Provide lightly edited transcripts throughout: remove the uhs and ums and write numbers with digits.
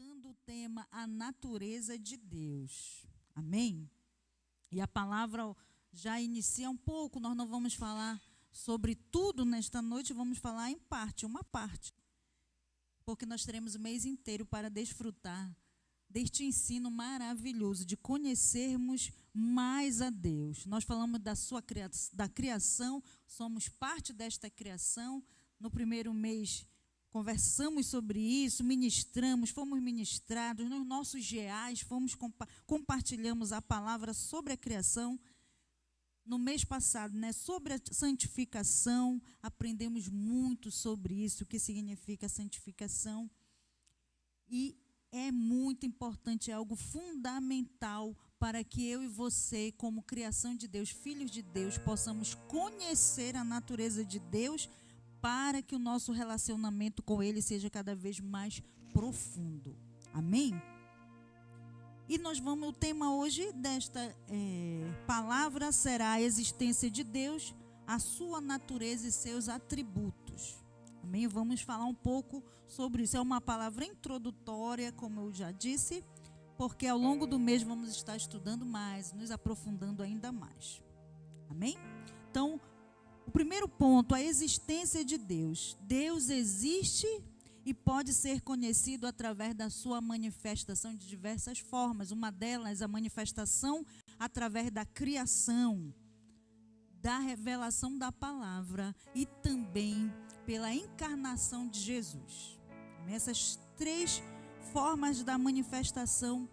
estudando o tema A Natureza de Deus. Amém? E a palavra já inicia um pouco, nós não vamos falar sobre tudo nesta noite, vamos falar em parte, uma parte. Porque nós teremos o mês inteiro para desfrutar deste ensino maravilhoso, de conhecermos mais a Deus. Nós falamos da criação, somos parte desta criação. No primeiro mês conversamos sobre isso, ministramos, fomos ministrados, nos nossos GAs, compartilhamos a palavra sobre a criação. No mês passado, sobre a santificação, aprendemos muito sobre isso, o que significa santificação. E é muito importante, é algo fundamental para que eu e você, como criação de Deus, filhos de Deus, possamos conhecer a natureza de Deus, para que o nosso relacionamento com Ele seja cada vez mais profundo. Amém? E o tema hoje desta palavra será a existência de Deus, a sua natureza e seus atributos. Amém? Vamos falar um pouco sobre isso. É uma palavra introdutória, como eu já disse, porque ao longo do mês vamos estar estudando mais, nos aprofundando ainda mais. Amém? Então, o primeiro ponto, a existência de Deus. Deus existe e pode ser conhecido através da sua manifestação de diversas formas. Uma delas, a manifestação através da criação, da revelação da palavra e também pela encarnação de Jesus. Essas três formas da manifestação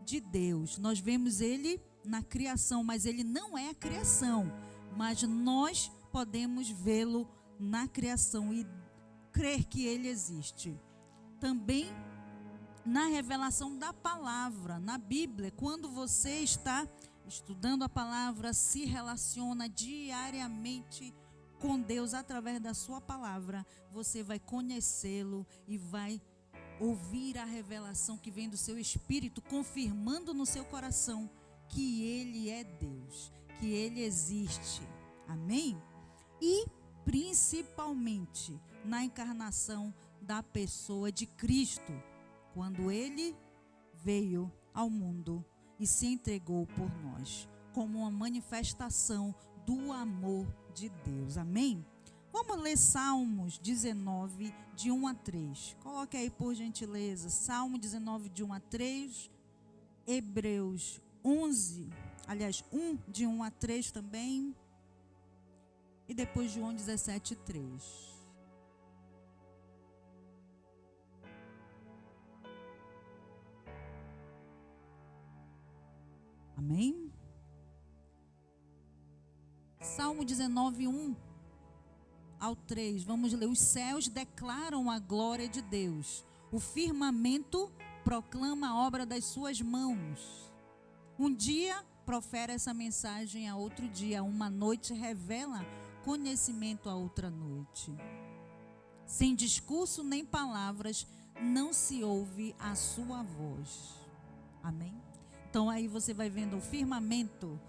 de Deus. Nós vemos Ele na criação, mas Ele não é a criação, mas nós podemos vê-lo na criação e crer que Ele existe. Também na revelação da palavra, na Bíblia, quando você está estudando a palavra, se relaciona diariamente com Deus através da sua palavra, você vai conhecê-lo e vai ouvir a revelação que vem do seu espírito, confirmando no seu coração que Ele é Deus, que Ele existe. Amém? E principalmente na encarnação da pessoa de Cristo, quando Ele veio ao mundo e se entregou por nós, como uma manifestação do amor de Deus. Amém? Vamos ler Salmos 19, de 1 a 3. Coloque aí, por gentileza, Salmo 19, de 1 a 3. Hebreus 11, aliás, 1, de 1 a 3 também. E depois João 17, 3. Amém? Salmo 19, 1 ao 3. Vamos ler. Os céus declaram a glória de Deus. O firmamento proclama a obra das suas mãos. Um dia profere essa mensagem a outro dia. Uma noite revela conhecimento a outra noite. Sem discurso nem palavras, não se ouve a sua voz. Amém? Então aí você vai vendo o firmamento.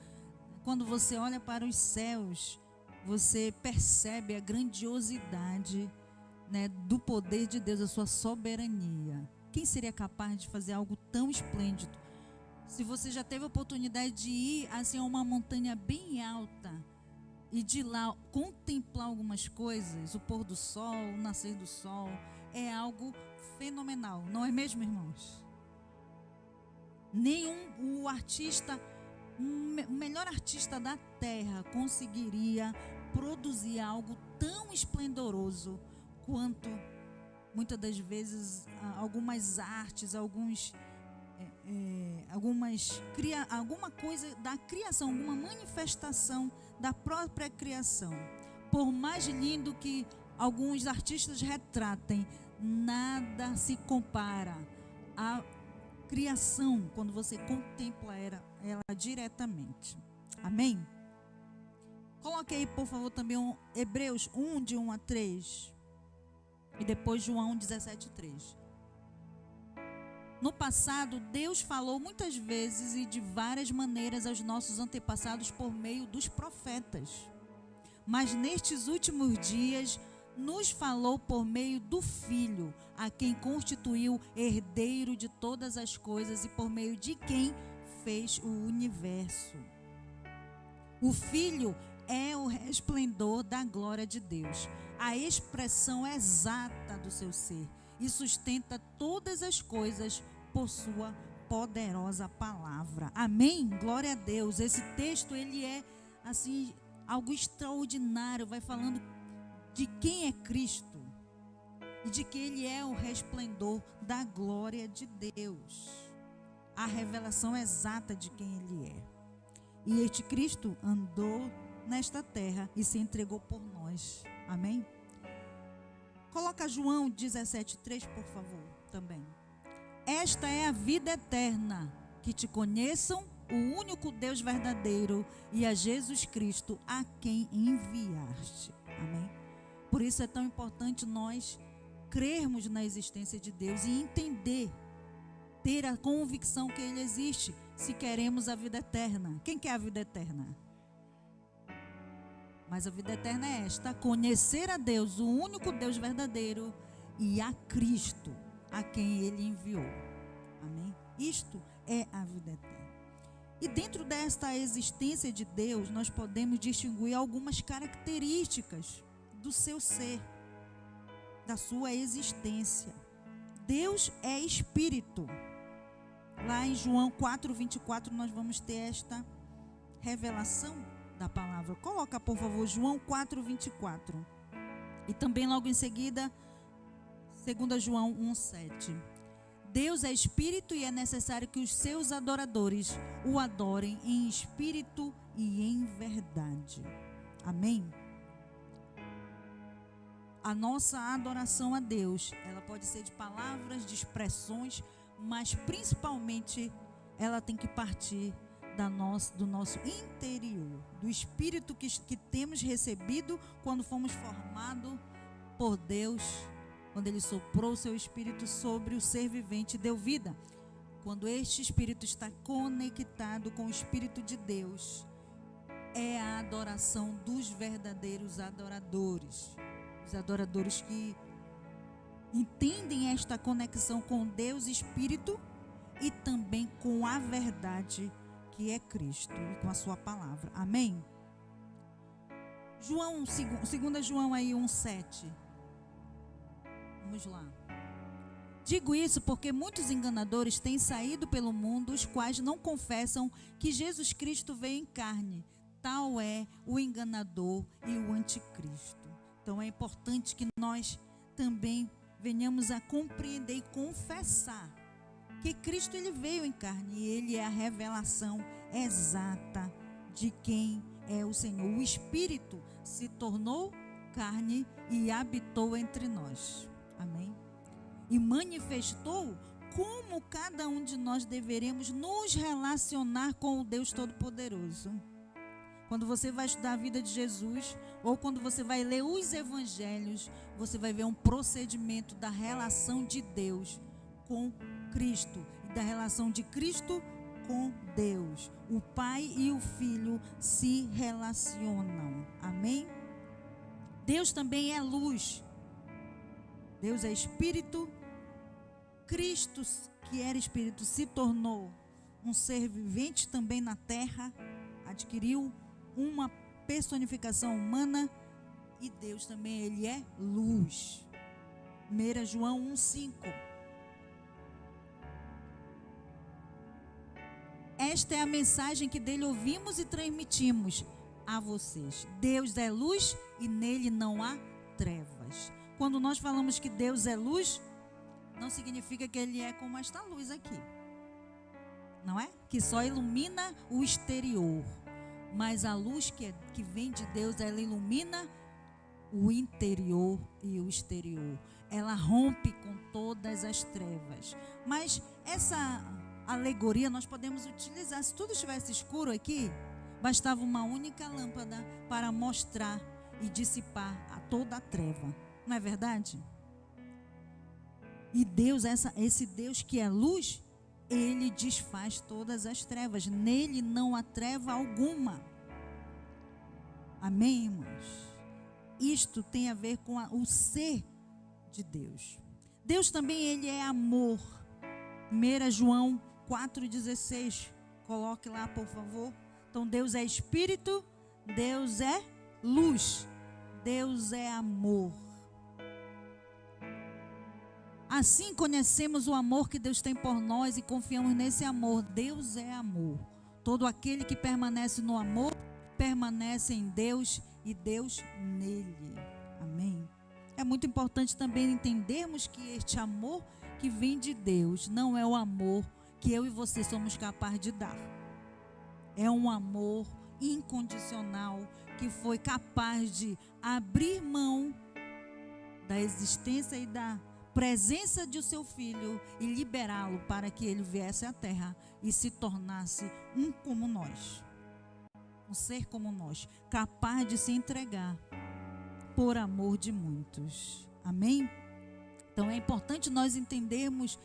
Quando você olha para os céus, você percebe a grandiosidade, do poder de Deus, a sua soberania. Quem seria capaz de fazer algo tão esplêndido? Se você já teve a oportunidade de ir assim, a uma montanha bem alta e de lá contemplar algumas coisas, o pôr do sol, o nascer do sol, é algo fenomenal, não é mesmo, irmãos? O melhor artista da terra conseguiria produzir algo tão esplendoroso quanto, muitas das vezes, algumas artes, alguma coisa da criação, alguma manifestação da própria criação. Por mais lindo que alguns artistas retratem, nada se compara à criação, quando você contempla ela diretamente. Amém? Coloque aí, por favor, também Hebreus 1, de 1 a 3. E depois João 17, 3. No passado, Deus falou muitas vezes e de várias maneiras aos nossos antepassados por meio dos profetas. Mas nestes últimos dias nos falou por meio do Filho, a quem constituiu herdeiro de todas as coisas e por meio de quem fez o universo. O Filho é o resplendor da glória de Deus, a expressão exata do seu ser, e sustenta todas as coisas por sua poderosa palavra. Amém? Glória a Deus. Esse texto, ele é assim, algo extraordinário, vai falando de quem é Cristo e de que ele é o resplendor da glória de Deus, a revelação exata de quem ele é. E este Cristo andou nesta terra e se entregou por nós. Amém? Coloca João 17:3, por favor, também. Esta é a vida eterna, que te conheçam o único Deus verdadeiro e a Jesus Cristo, a quem enviaste. Amém? Por isso é tão importante nós crermos na existência de Deus e entender, ter a convicção que Ele existe, se queremos a vida eterna. Quem quer a vida eterna? Mas a vida eterna é esta: conhecer a Deus, o único Deus verdadeiro, e a Cristo, a quem Ele enviou. Amém? Isto é a vida eterna. E dentro desta existência de Deus, nós podemos distinguir algumas características do seu ser, da sua existência. Deus é Espírito. Lá em João 4:24 nós vamos ter esta revelação da palavra. Coloca, por favor, João 4:24. E também logo em seguida, 2 João 1:7. Deus é Espírito e é necessário que os seus adoradores o adorem em espírito e em verdade. Amém? A nossa adoração a Deus, ela pode ser de palavras, de expressões, mas principalmente ela tem que partir do nosso interior, do Espírito que temos recebido quando fomos formados por Deus, quando Ele soprou o seu Espírito sobre o ser vivente e deu vida. Quando este Espírito está conectado com o Espírito de Deus, é a adoração dos verdadeiros adoradores. Os adoradores que entendem esta conexão com Deus Espírito e também com a verdade que é Cristo e com a sua palavra. Amém? 2 João aí 1:7. Vamos lá. Digo isso porque muitos enganadores têm saído pelo mundo, os quais não confessam que Jesus Cristo veio em carne. Tal é o enganador e o anticristo. Então é importante que nós também venhamos a compreender e confessar que Cristo, ele veio em carne e ele é a revelação exata de quem é o Senhor. O Espírito se tornou carne e habitou entre nós. Amém? E manifestou como cada um de nós deveremos nos relacionar com o Deus Todo-Poderoso. Quando você vai estudar a vida de Jesus, ou quando você vai ler os evangelhos, você vai ver um procedimento da relação de Deus com Cristo, e da relação de Cristo com Deus. O Pai e o Filho se relacionam. Amém? Deus também é luz. Deus é Espírito. Cristo, que era Espírito, se tornou um ser vivente também na terra, adquiriu uma personificação humana, e Deus também, ele é luz. 1 João 1:5. Esta é a mensagem que dele ouvimos e transmitimos a vocês. Deus é luz e nele não há trevas. Quando nós falamos que Deus é luz, não significa que ele é como esta luz aqui, não é? Que só ilumina o exterior. Mas a luz que vem de Deus, ela ilumina o interior e o exterior. Ela rompe com todas as trevas. Mas essa alegoria nós podemos utilizar. Se tudo estivesse escuro aqui, bastava uma única lâmpada para mostrar e dissipar a toda a treva. Não é verdade? E Deus, esse Deus que é luz, ele desfaz todas as trevas. Nele não há treva alguma. Amém, irmãos? isto tem a ver com o ser de Deus. Deus também, ele é amor. 1 João 4,16. Coloque lá, por favor. Então, Deus é Espírito, Deus é luz, Deus é amor. Assim conhecemos o amor que Deus tem por nós e confiamos nesse amor. Deus é amor. Todo aquele que permanece no amor, permanece em Deus e Deus nele. Amém? É muito importante também entendermos que este amor que vem de Deus não é o amor que eu e você somos capazes de dar. É um amor incondicional que foi capaz de abrir mão da existência e da presença de seu filho e liberá-lo para que ele viesse à terra e se tornasse um como nós, um ser como nós, capaz de se entregar por amor de muitos. Amém? Então é importante nós entendermos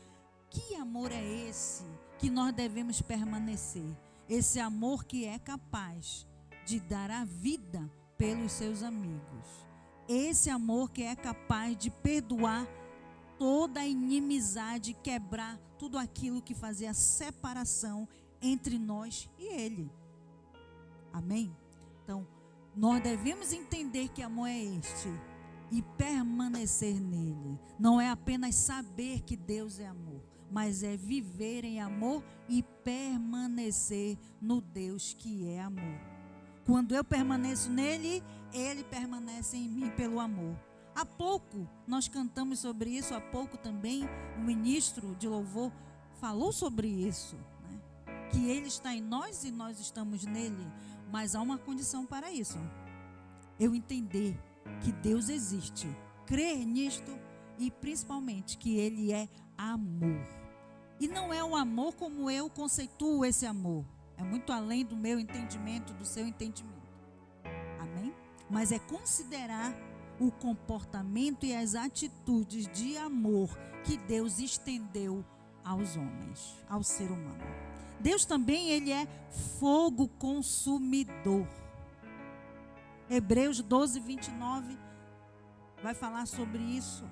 que amor é esse que nós devemos permanecer. Esse amor que é capaz de dar a vida pelos seus amigos. Esse amor que é capaz de perdoar toda a inimizade, quebrar tudo aquilo que fazia separação entre nós e Ele. Amém? Então, nós devemos entender que amor é este e permanecer nele. Não é apenas saber que Deus é amor, mas é viver em amor e permanecer no Deus que é amor. Quando eu permaneço nele, ele permanece em mim pelo amor. Há pouco nós cantamos sobre isso, há pouco também o ministro de louvor falou sobre isso, né? Que ele está em nós e nós estamos nele, mas há uma condição para isso. Eu entender que Deus existe, crer nisto e principalmente que ele é amor. E não é o amor como eu conceituo esse amor. É muito além do meu entendimento, do seu entendimento. Amém? Mas é considerar o comportamento e as atitudes de amor que Deus estendeu aos homens, ao ser humano. Deus também, ele é fogo consumidor. Hebreus 12, 29 vai falar sobre isso.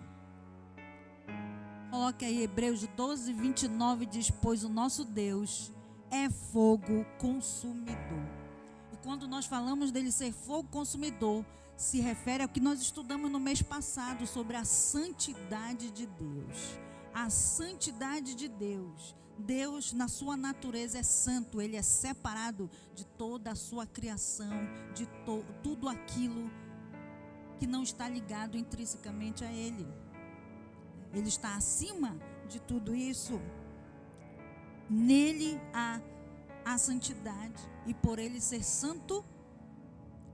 Coloque aí Hebreus 12, 29, diz: pois o nosso Deus é fogo consumidor. E quando nós falamos dele ser fogo consumidor, se refere ao que nós estudamos no mês passado sobre a santidade de Deus. A santidade de Deus. Deus, na sua natureza, é santo. Ele é separado de toda a sua criação, de tudo aquilo que não está ligado intrinsecamente a Ele. Ele está acima de tudo isso. Nele há a santidade, e por ele ser santo,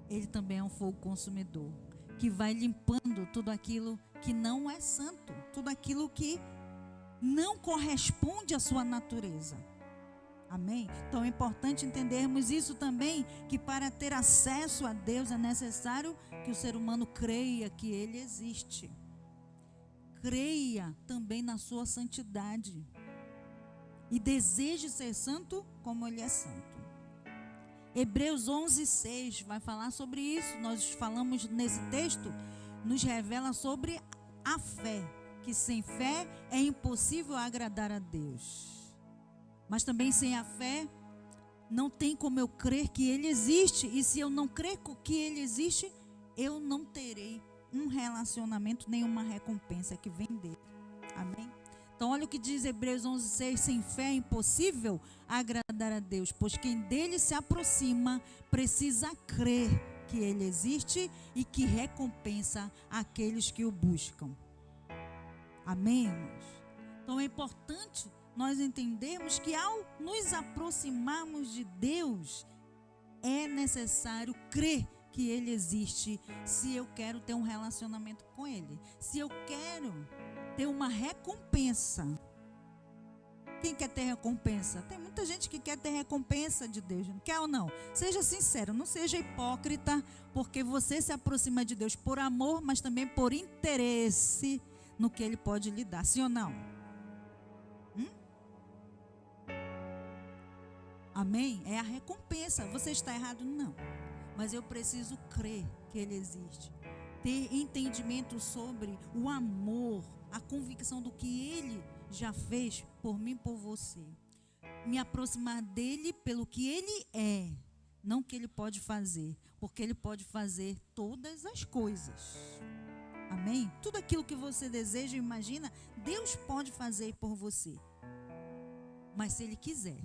ele também é um fogo consumidor, que vai limpando tudo aquilo que não é santo, tudo aquilo que não corresponde à sua natureza. Amém? Então é importante entendermos isso também, que para ter acesso a Deus é necessário que o ser humano creia que Ele existe. Creia também na sua santidade e deseje ser santo como Ele é santo. Hebreus 11:6 vai falar sobre isso. Nós falamos nesse texto, nos revela sobre a fé, que sem fé é impossível agradar a Deus. Mas também sem a fé não tem como eu crer que Ele existe, e se eu não crer que Ele existe, eu não terei um relacionamento, nenhuma recompensa que vem dele. Amém? Então olha o que diz Hebreus 11:6: sem fé é impossível agradar a Deus, pois quem dele se aproxima precisa crer que Ele existe e que recompensa aqueles que o buscam. Amém, irmãos? Então é importante nós entendermos que ao nos aproximarmos de Deus, é necessário crer que Ele existe, se eu quero ter um relacionamento com Ele, se eu quero ter uma recompensa. Quem quer ter recompensa? Tem muita gente que quer ter recompensa de Deus, não quer ou não? Seja sincero, não seja hipócrita, porque você se aproxima de Deus por amor, mas também por interesse no que Ele pode lhe dar, sim ou não? Amém? É a recompensa. Você está errado? Não. Mas eu preciso crer que Ele existe. ter entendimento sobre o amor, a convicção do que Ele já fez por mim e por você. Me aproximar dele pelo que Ele é, não o que Ele pode fazer, porque Ele pode fazer todas as coisas. Amém? Tudo aquilo que você deseja e imagina, Deus pode fazer por você. Mas se Ele quiser,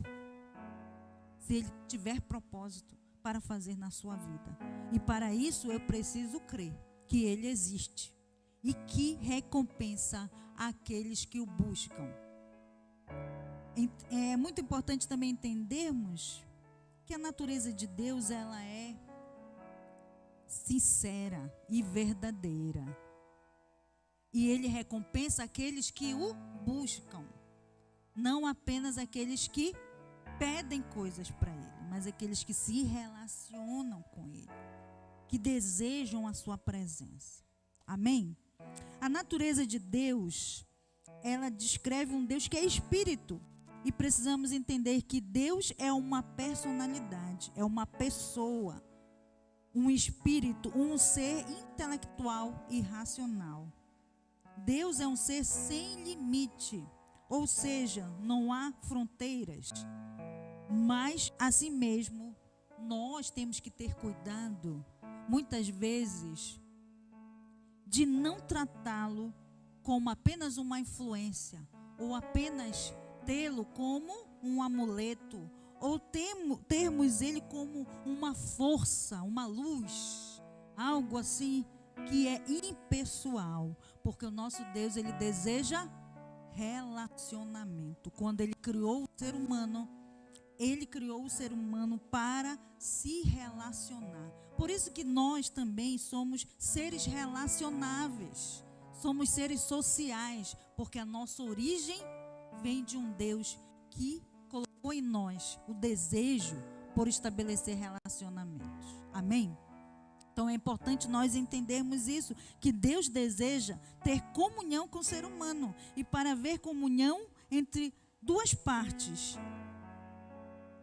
se Ele tiver propósito para fazer na sua vida. E para isso eu preciso crer que Ele existe e que recompensa aqueles que o buscam. É muito importante também entendermos que a natureza de Deus, ela é sincera e verdadeira. E Ele recompensa aqueles que o buscam. Não apenas aqueles que pedem coisas para Ele, mas aqueles que se relacionam com Ele, que desejam a sua presença. Amém? A natureza de Deus, ela descreve um Deus que é espírito. E precisamos entender que Deus é uma personalidade, é uma pessoa, um espírito, um ser intelectual e racional. Deus é um ser sem limite, ou seja, não há fronteiras. Mas, assim mesmo, nós temos que ter cuidado, muitas vezes, de não tratá-lo como apenas uma influência, ou apenas tê-lo como um amuleto, ou termos ele como uma força, uma luz, algo assim que é impessoal, porque o nosso Deus, ele deseja relacionamento. Quando ele criou o ser humano, ele criou o ser humano para se relacionar. Por isso que nós também somos seres relacionáveis, somos seres sociais, porque a nossa origem vem de um Deus que colocou em nós o desejo por estabelecer relacionamentos. Amém? Então é importante nós entendermos isso, que Deus deseja ter comunhão com o ser humano. E para haver comunhão entre duas partes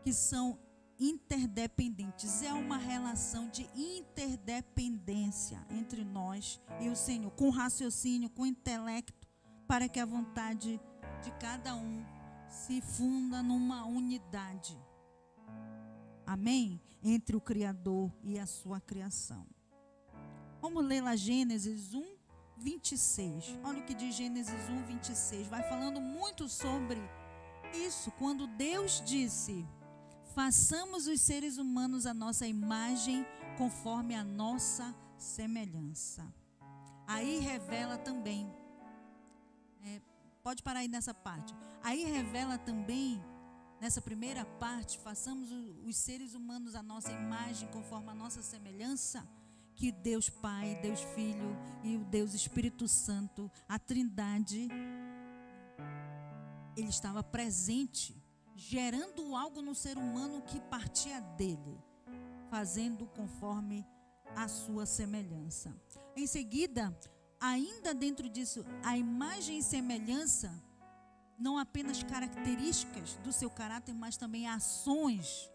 que são interdependentes, é uma relação de interdependência entre nós e o Senhor, com raciocínio, com intelecto, para que a vontade de cada um se funda numa unidade. Amém? Entre o Criador e a sua criação. Vamos ler lá Gênesis 1, 26. Olha o que diz Gênesis 1, 26. Vai falando muito sobre isso. Quando Deus disse: façamos os seres humanos a nossa imagem, conforme a nossa semelhança. Aí revela também, pode parar aí nessa parte. Aí revela também, nessa primeira parte, façamos os seres humanos a nossa imagem, conforme a nossa semelhança, que Deus Pai, Deus Filho e o Deus Espírito Santo, a Trindade, Ele estava presente, gerando algo no ser humano que partia dele, fazendo conforme a sua semelhança. Em seguida, ainda dentro disso, a imagem e semelhança, não apenas características do seu caráter, mas também ações,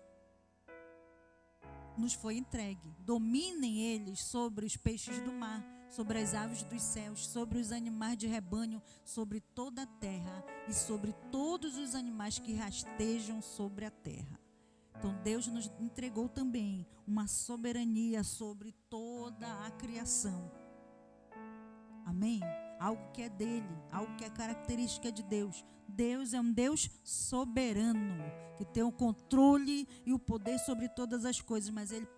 nos foi entregue. Dominem eles sobre os peixes do mar, sobre as aves dos céus, sobre os animais de rebanho, sobre toda a terra e sobre todos os animais que rastejam sobre a terra. Então Deus nos entregou também uma soberania sobre toda a criação. Amém? Algo que é dele, algo que é característica de Deus. Deus é um Deus soberano, que tem o controle e o poder sobre todas as coisas, mas Ele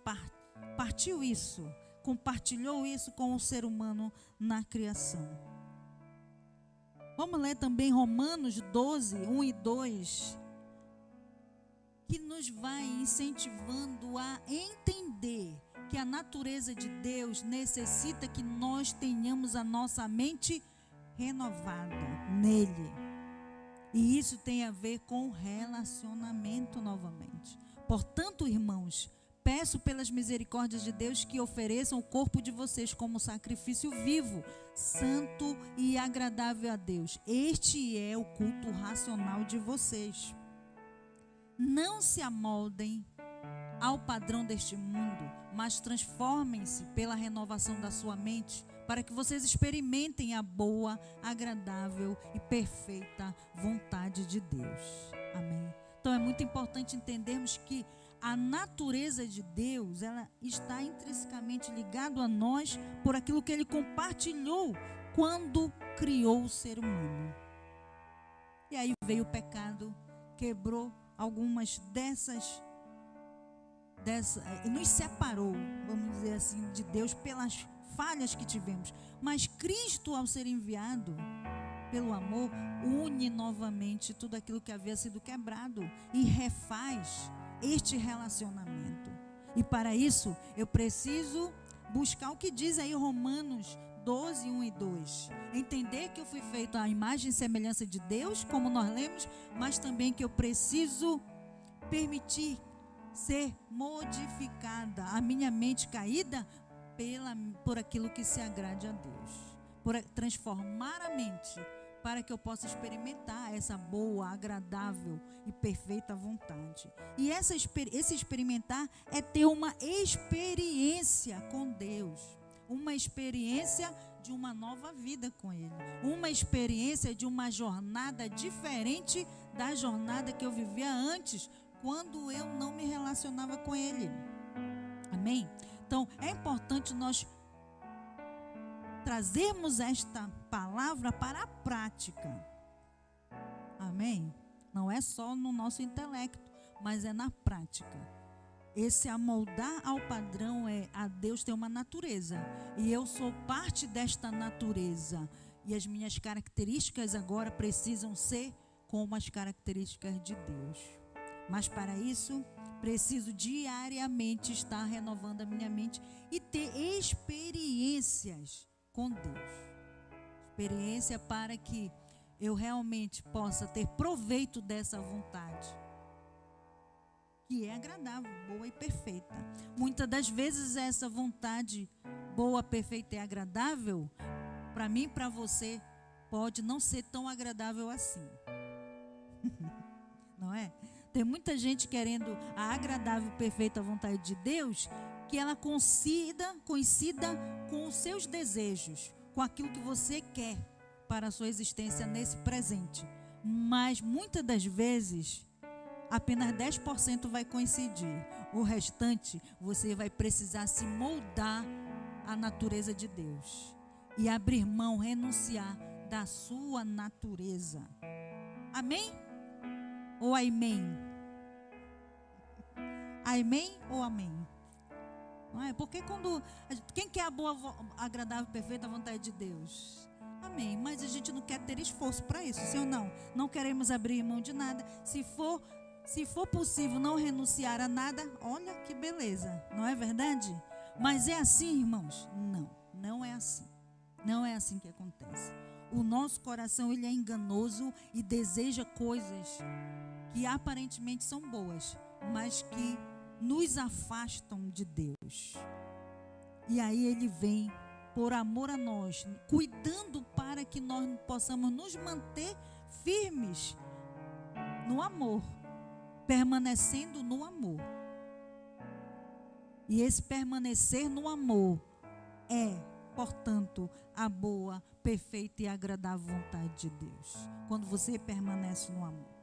partiu isso, compartilhou isso com o ser humano na criação. Vamos ler também Romanos 12, 1 e 2, que nos vai incentivando a entender que a natureza de Deus necessita que nós tenhamos a nossa mente renovada nele. E isso tem a ver com relacionamento novamente. Portanto, irmãos, peço pelas misericórdias de Deus que ofereçam o corpo de vocês como sacrifício vivo, santo e agradável a Deus. Este é o culto racional de vocês. Não se amoldem ao padrão deste mundo, mas transformem-se pela renovação da sua mente, para que vocês experimentem a boa, agradável e perfeita vontade de Deus. Amém? Então é muito importante entendermos que a natureza de Deus, ela está intrinsecamente ligada a nós por aquilo que Ele compartilhou quando criou o ser humano. E aí veio o pecado, quebrou algumas nos separou, vamos dizer assim, de Deus pelas falhas que tivemos. Mas Cristo, ao ser enviado pelo amor, une novamente tudo aquilo que havia sido quebrado e refaz este relacionamento. E para isso, eu preciso buscar o que diz aí Romanos 12, 1 e 2. Entender que eu fui feito à imagem e semelhança de Deus, como nós lemos, mas também que eu preciso permitir ser modificada, a minha mente caída por aquilo que se agrade a Deus, por transformar a mente, para que eu possa experimentar essa boa, agradável e perfeita vontade. E esse experimentar é ter uma experiência com Deus, uma experiência de uma nova vida com Ele, uma experiência de uma jornada diferente da jornada que eu vivia antes, quando eu não me relacionava com Ele. Amém? Então, é importante nós trazermos esta palavra para a prática. Amém? Não é só no nosso intelecto, mas é na prática. Esse amoldar ao padrão a Deus tem uma natureza. E eu sou parte desta natureza. E as minhas características agora precisam ser como as características de Deus. Mas para isso, preciso diariamente estar renovando a minha mente e ter experiências com Deus. Experiência para que eu realmente possa ter proveito dessa vontade, que é agradável, boa e perfeita. Muitas das vezes essa vontade boa, perfeita e agradável, para mim e para você, pode não ser tão agradável assim. Não é? Tem muita gente querendo a agradável e perfeita vontade de Deus, que ela coincida com os seus desejos, com aquilo que você quer para a sua existência nesse presente. Mas muitas das vezes, apenas 10% vai coincidir. O restante, você vai precisar se moldar à natureza de Deus e abrir mão, renunciar da sua natureza. Amém? Ou amém? Amém ou amém? Não é? Porque quem quer a boa, agradável, perfeita vontade de Deus? Amém. Mas a gente não quer ter esforço para isso, sim ou não? Não queremos abrir mão de nada. Se for possível não renunciar a nada, olha que beleza, não é verdade? Mas é assim, irmãos? Não é assim. Não é assim que acontece. O nosso coração, ele é enganoso e deseja coisas que aparentemente são boas, mas que nos afastam de Deus. E aí ele vem por amor a nós, cuidando para que nós possamos nos manter firmes no amor, permanecendo no amor. E esse permanecer no amor é, portanto, a boa, perfeita e agradável vontade de Deus. Quando você permanece no amor.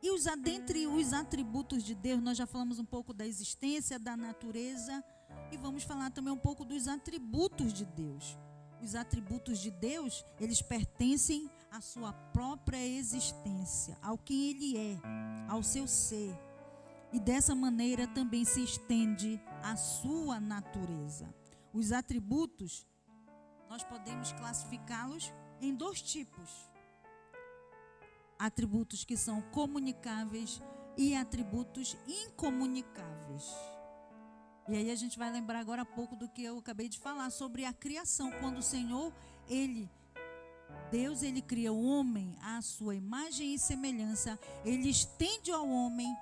E dentre os atributos de Deus, nós já falamos um pouco da existência, da natureza, e vamos falar também um pouco dos atributos de Deus. Os atributos de Deus, eles pertencem à sua própria existência, ao quem Ele é, ao seu ser. E dessa maneira também se estende a sua natureza. Os atributos, nós podemos classificá-los em 2 tipos. Atributos que são comunicáveis e atributos incomunicáveis. E aí a gente vai lembrar agora há pouco do que eu acabei de falar sobre a criação. Quando o Senhor, Deus, Ele cria o homem à sua imagem e semelhança, Ele estende ao homem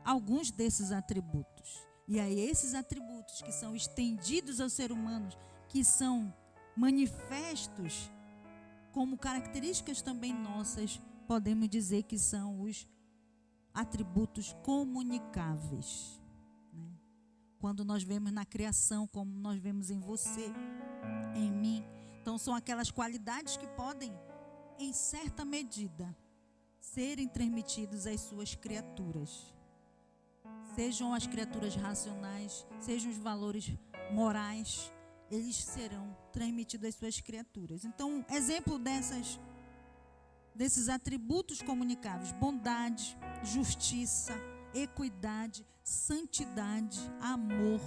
alguns desses atributos. E aí esses atributos que são estendidos ao ser humano, que são manifestos como características também nossas, podemos dizer que são os atributos comunicáveis, né? Quando nós vemos na criação, como nós vemos em você, em mim. Então, são aquelas qualidades que podem, em certa medida, serem transmitidos às suas criaturas. Sejam as criaturas racionais, sejam os valores morais, eles serão transmitidos às suas criaturas. Então, exemplo desses atributos comunicáveis: bondade, justiça, equidade, santidade, amor.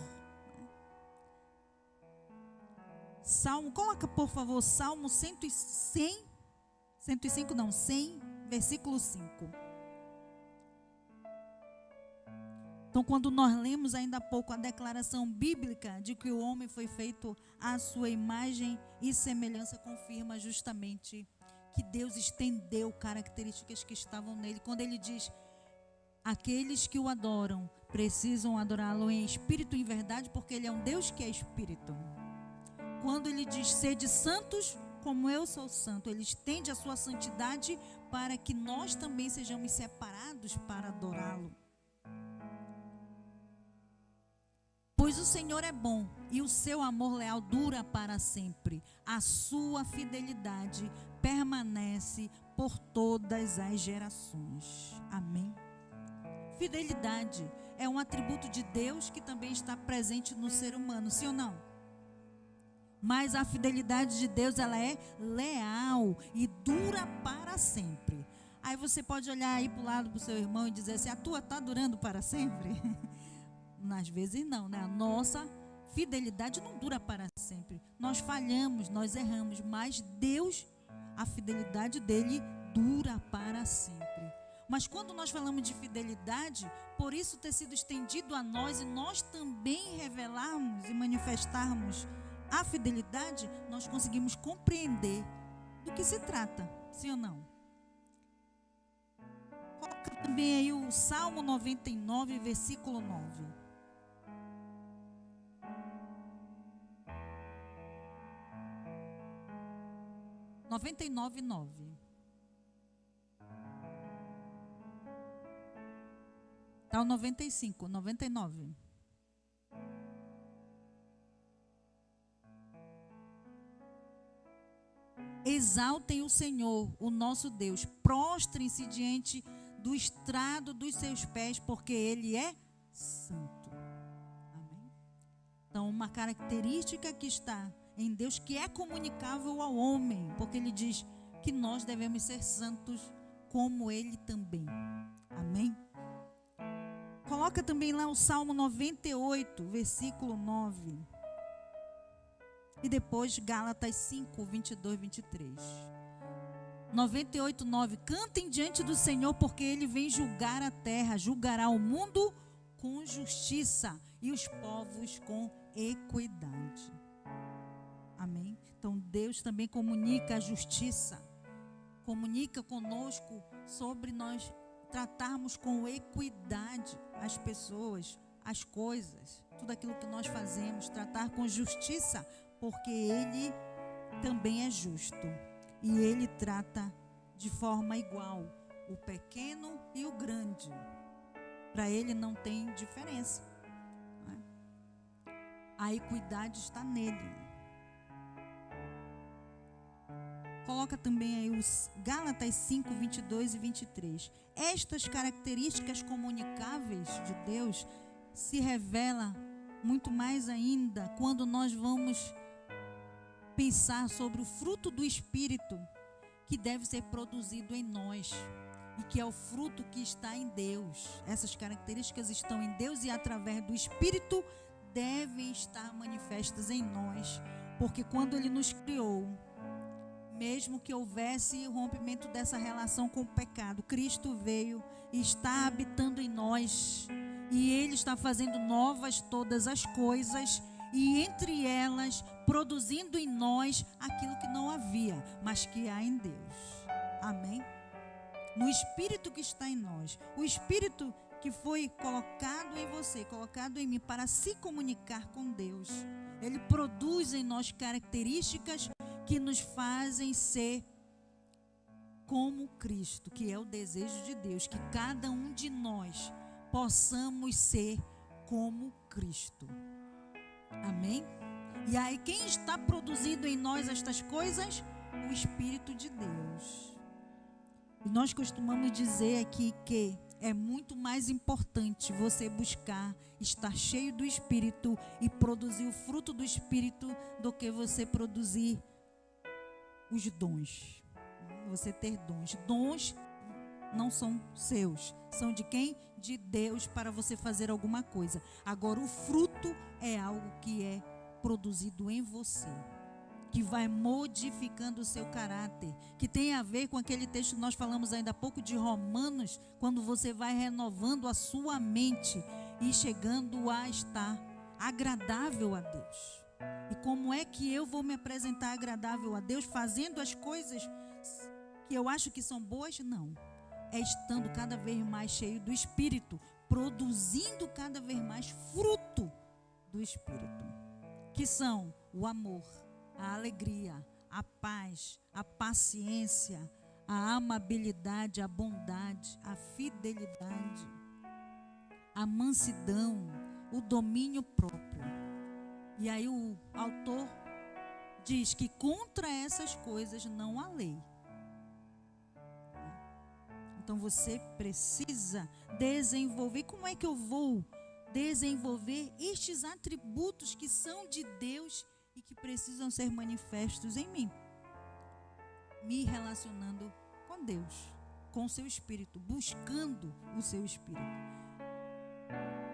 Coloca por favor Salmo 100, versículo 5. Então, quando nós lemos ainda há pouco a declaração bíblica de que o homem foi feito à sua imagem e semelhança, confirma justamente que Deus estendeu características que estavam nele. Quando ele diz: aqueles que o adoram precisam adorá-lo em espírito e em verdade, porque ele é um Deus que é espírito. Quando ele diz: sede santos como eu sou santo, ele estende a sua santidade para que nós também sejamos separados para adorá-lo. Pois o Senhor é bom e o seu amor leal dura para sempre. A sua fidelidade permanece por todas as gerações. Amém. Fidelidade é um atributo de Deus que também está presente no ser humano, sim ou não? Mas a fidelidade de Deus, ela é leal e dura para sempre. Aí você pode olhar aí para o lado do seu irmão e dizer assim: a tua está durando para sempre? Às vezes não, né? A nossa fidelidade não dura para sempre. Nós falhamos, nós erramos, mas Deus, a fidelidade dele dura para sempre. Mas quando nós falamos de fidelidade, por isso ter sido estendido a nós e nós também revelarmos e manifestarmos a fidelidade, nós conseguimos compreender do que se trata, sim ou não? Coloca também aí o Salmo 99, versículo 9. Noventa e nove, 9. Está o 95, 99. Exaltem o Senhor, o nosso Deus. Prostrem-se diante do estrado dos seus pés, porque Ele é santo. Amém? Então, uma característica que está em Deus, que é comunicável ao homem, porque Ele diz que nós devemos ser santos como Ele também. Amém? Coloca também lá o Salmo 98, versículo 9. E depois Gálatas 5, 22, 23. 98, 9. Cantem diante do Senhor, porque Ele vem julgar a terra, julgará o mundo com justiça e os povos com equidade. Amém? Então Deus também comunica a justiça, comunica conosco sobre nós tratarmos com equidade as pessoas, as coisas, tudo aquilo que nós fazemos, tratar com justiça, porque Ele também é justo e Ele trata de forma igual o pequeno e o grande. Para Ele não tem diferença, não é? A equidade está nele. Coloca também aí os Gálatas 5, 22 e 23. Estas características comunicáveis de Deus se revelam muito mais ainda quando nós vamos pensar sobre o fruto do Espírito que deve ser produzido em nós e que é o fruto que está em Deus. Essas características estão em Deus e através do Espírito devem estar manifestas em nós, porque quando Ele nos criou, mesmo que houvesse o rompimento dessa relação com o pecado, Cristo veio e está habitando em nós, e Ele está fazendo novas todas as coisas, e entre elas produzindo em nós aquilo que não havia, mas que há em Deus. Amém? No Espírito que está em nós, o Espírito que foi colocado em você, colocado em mim para se comunicar com Deus, Ele produz em nós características que nos fazem ser como Cristo, que é o desejo de Deus, que cada um de nós possamos ser como Cristo. Amém? E aí, quem está produzindo em nós estas coisas? O Espírito de Deus. E nós costumamos dizer aqui que é muito mais importante você buscar estar cheio do Espírito e produzir o fruto do Espírito do que você produzir os dons. Você ter dons. Dons não são seus. São de quem? De Deus, para você fazer alguma coisa. Agora, o fruto é algo que é produzido em você, que vai modificando o seu caráter, que tem a ver com aquele texto que nós falamos ainda há pouco de Romanos, quando você vai renovando a sua mente e chegando a estar agradável a Deus. E como é que eu vou me apresentar agradável a Deus? Fazendo as coisas que eu acho que são boas? Não. É estando cada vez mais cheio do Espírito, produzindo cada vez mais fruto do Espírito, que são o amor, a alegria, a paz, a paciência, a amabilidade, a bondade, a fidelidade, a mansidão, o domínio próprio. E aí o autor diz que contra essas coisas não há lei. Então você precisa desenvolver. Como é que eu vou desenvolver estes atributos que são de Deus e que precisam ser manifestos em mim? Me relacionando com Deus, com o seu Espírito, buscando o seu Espírito.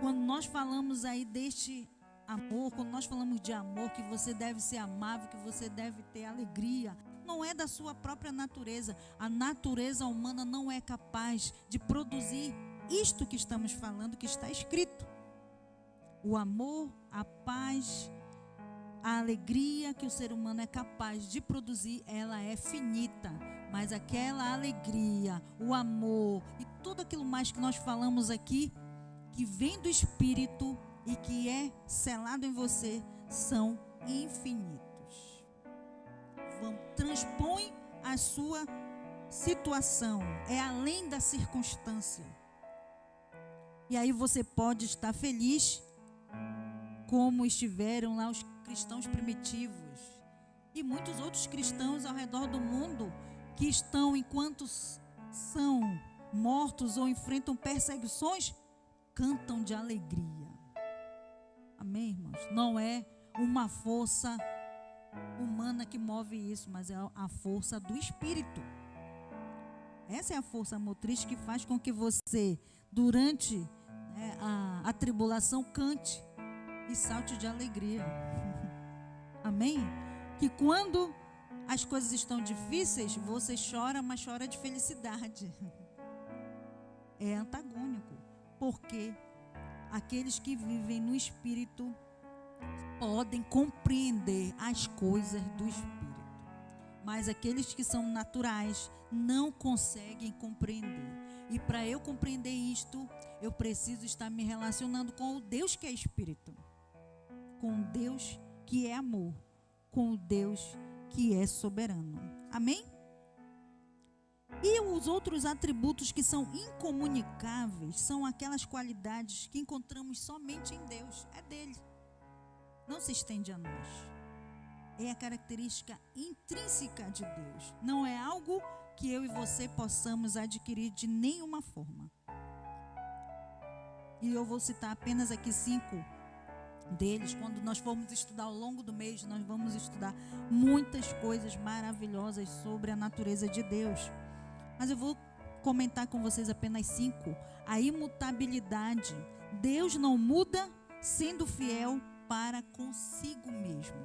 Quando nós falamos aí deste amor, quando nós falamos de amor, que você deve ser amável, que você deve ter alegria, não é da sua própria natureza. A natureza humana não é capaz de produzir isto que estamos falando, que está escrito. O amor, a paz, a alegria que o ser humano é capaz de produzir, ela é finita. Mas aquela alegria, o amor e tudo aquilo mais que nós falamos aqui, que vem do Espírito e que é selado em você, são infinitos. Transpõe a sua situação, é além da circunstância. E aí você pode estar feliz, como estiveram lá os cristãos primitivos e muitos outros cristãos ao redor do mundo, que estão, enquanto são mortos ou enfrentam perseguições, cantam de alegria. Amém, irmãos? Não é uma força humana que move isso, mas é a força do Espírito. Essa é a força motriz que faz com que você, durante a tribulação, cante e salte de alegria. Amém? Que quando as coisas estão difíceis, você chora, mas chora de felicidade. É antagônico, porque aqueles que vivem no Espírito podem compreender as coisas do Espírito, mas aqueles que são naturais não conseguem compreender. E para eu compreender isto, eu preciso estar me relacionando com o Deus que é Espírito, com o Deus que é amor, com o Deus que é soberano. Amém? E os outros atributos que são incomunicáveis são aquelas qualidades que encontramos somente em Deus, é dele. Não se estende a nós. É a característica intrínseca de Deus. Não é algo que eu e você possamos adquirir de nenhuma forma. E eu vou citar apenas aqui 5 deles. Quando nós formos estudar ao longo do mês, nós vamos estudar muitas coisas maravilhosas sobre a natureza de Deus. Mas eu vou comentar com vocês apenas 5. A imutabilidade. Deus não muda, sendo fiel para consigo mesmo.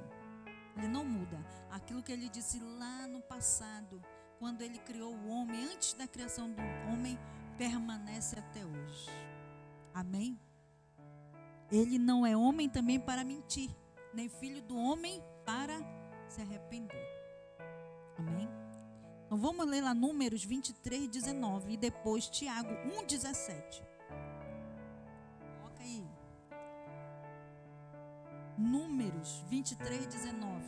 Ele não muda. Aquilo que ele disse lá no passado, quando ele criou o homem, antes da criação do homem, permanece até hoje. Amém? Ele não é homem também para mentir, nem filho do homem para se arrepender. Amém? Então vamos ler lá Números 23, 19 e depois Tiago 1, 17. Coloca aí. Números 23, 19.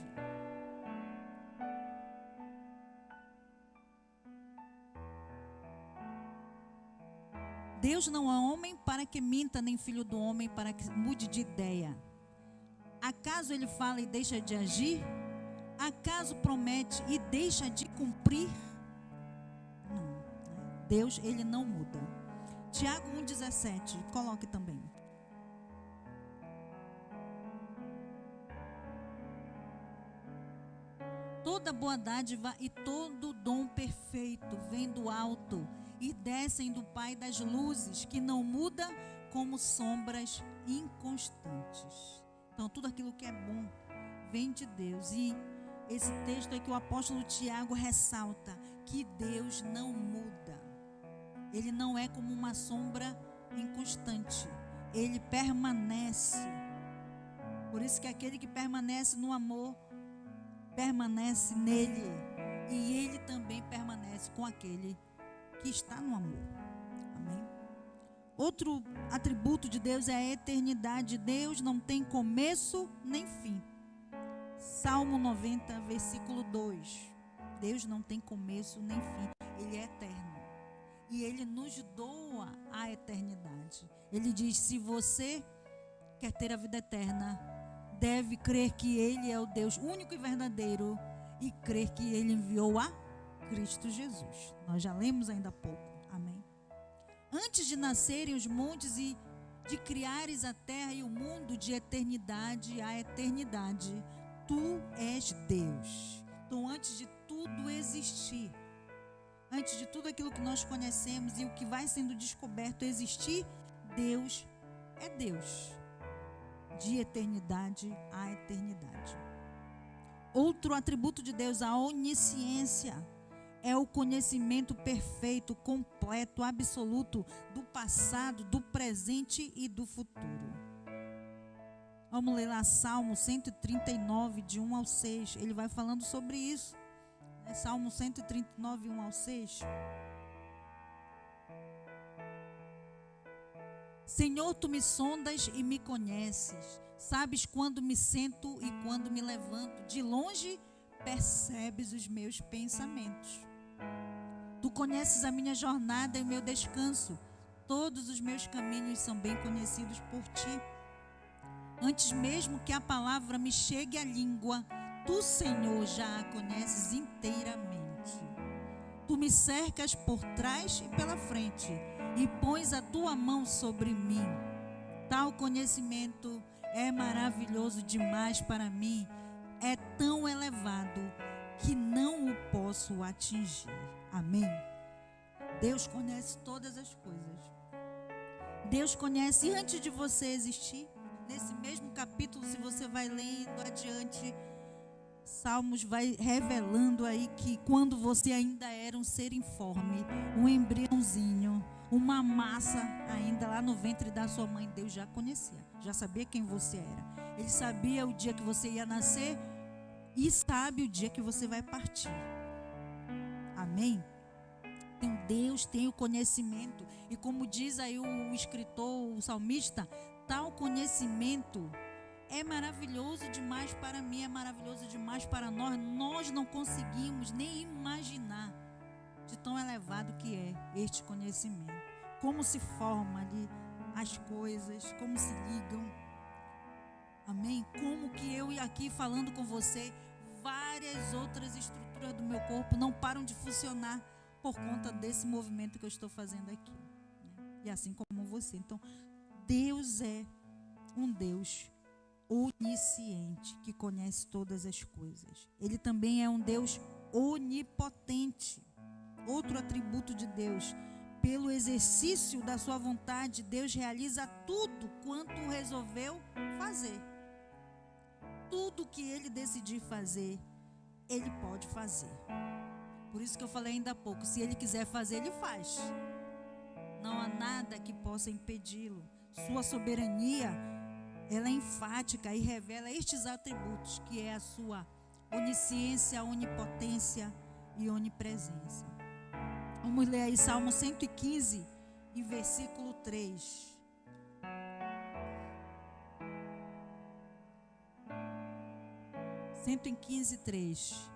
Deus não é homem para que minta, nem filho do homem para que mude de ideia. Acaso ele fala e deixa de agir? Acaso promete e deixa de cumprir? Não. Deus, ele não muda. Tiago 1,17, coloque também. Toda boa dádiva e todo dom perfeito vem do alto e descem do Pai das luzes, que não muda como sombras inconstantes. Então, tudo aquilo que é bom vem de Deus. E esse texto é que o apóstolo Tiago ressalta que Deus não muda. Ele não é como uma sombra inconstante. Ele permanece. Por isso que aquele que permanece no amor, permanece nele. E ele também permanece com aquele que está no amor. Amém? Outro atributo de Deus é a eternidade. Deus não tem começo nem fim. Salmo 90, versículo 2. Deus não tem começo nem fim. Ele é eterno. E ele nos doa a eternidade. Ele diz: se você quer ter a vida eterna, deve crer que ele é o Deus único e verdadeiro e crer que ele enviou a Cristo Jesus. Nós já lemos ainda há pouco. Amém? Antes de nascerem os montes e de criares a terra e o mundo, de eternidade a eternidade, tu és Deus. Então, antes de tudo existir, antes de tudo aquilo que nós conhecemos e o que vai sendo descoberto existir, Deus é Deus, de eternidade a eternidade. Outro atributo de Deus, a onisciência, é o conhecimento perfeito, completo, absoluto do passado, do presente e do futuro. Vamos ler lá Salmo 139, de 1 ao 6. Ele vai falando sobre isso. Salmo 139, 1 ao 6. Senhor, tu me sondas e me conheces. Sabes quando me sento e quando me levanto. De longe percebes os meus pensamentos. Tu conheces a minha jornada e o meu descanso. Todos os meus caminhos são bem conhecidos por ti. Antes mesmo que a palavra me chegue à língua, tu, Senhor, já a conheces inteiramente. Tu me cercas por trás e pela frente e pões a tua mão sobre mim. Tal conhecimento é maravilhoso demais para mim, é tão elevado que não o posso atingir. Amém? Deus conhece todas as coisas. Deus conhece antes de você existir. Nesse mesmo capítulo, se você vai lendo adiante, Salmos vai revelando aí que quando você ainda era um ser informe, um embriãozinho, uma massa ainda lá no ventre da sua mãe, Deus já conhecia, já sabia quem você era. Ele sabia o dia que você ia nascer e sabe o dia que você vai partir. Amém? Então Deus tem o conhecimento, e como diz aí o escritor, o salmista, tal conhecimento é maravilhoso demais para mim, é maravilhoso demais para nós. Nós não conseguimos nem imaginar de tão elevado que é este conhecimento. Como se forma ali as coisas, como se ligam. Amém? Como que eu aqui falando com você, várias outras estruturas do meu corpo não param de funcionar por conta desse movimento que eu estou fazendo aqui. Né? E assim como você. Então, Deus é um Deus onisciente, que conhece todas as coisas. Ele também é um Deus onipotente. Outro atributo de Deus, pelo exercício da sua vontade, Deus realiza tudo quanto resolveu fazer. Tudo que ele decidir fazer, ele pode fazer. Por isso que eu falei ainda há pouco, se ele quiser fazer, ele faz. Não há nada que possa impedi-lo. Sua soberania, ela é enfática e revela estes atributos, que é a sua onisciência, onipotência e onipresença. Vamos ler aí Salmo 115 e versículo 3. Cento e 3.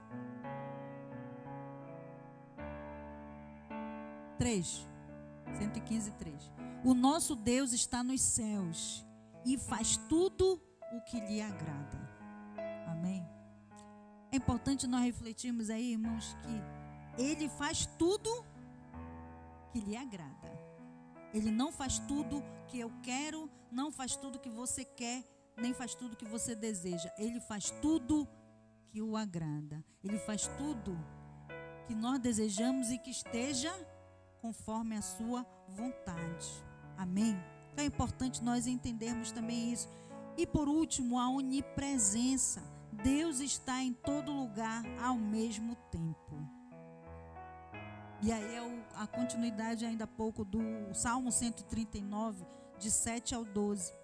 3. 115:3. O nosso Deus está nos céus e faz tudo o que lhe agrada. Amém? É importante nós refletirmos aí, irmãos, que Ele faz tudo que lhe agrada. Ele não faz tudo que eu quero, não faz tudo que você quer, nem faz tudo que você deseja. Ele faz tudo que o agrada. Ele faz tudo que nós desejamos e que esteja conforme a sua vontade. Amém? Então é importante nós entendermos também isso. E por último, a onipresença. Deus está em todo lugar ao mesmo tempo. E aí é a continuidade ainda há pouco do Salmo 139, de 7 ao 12.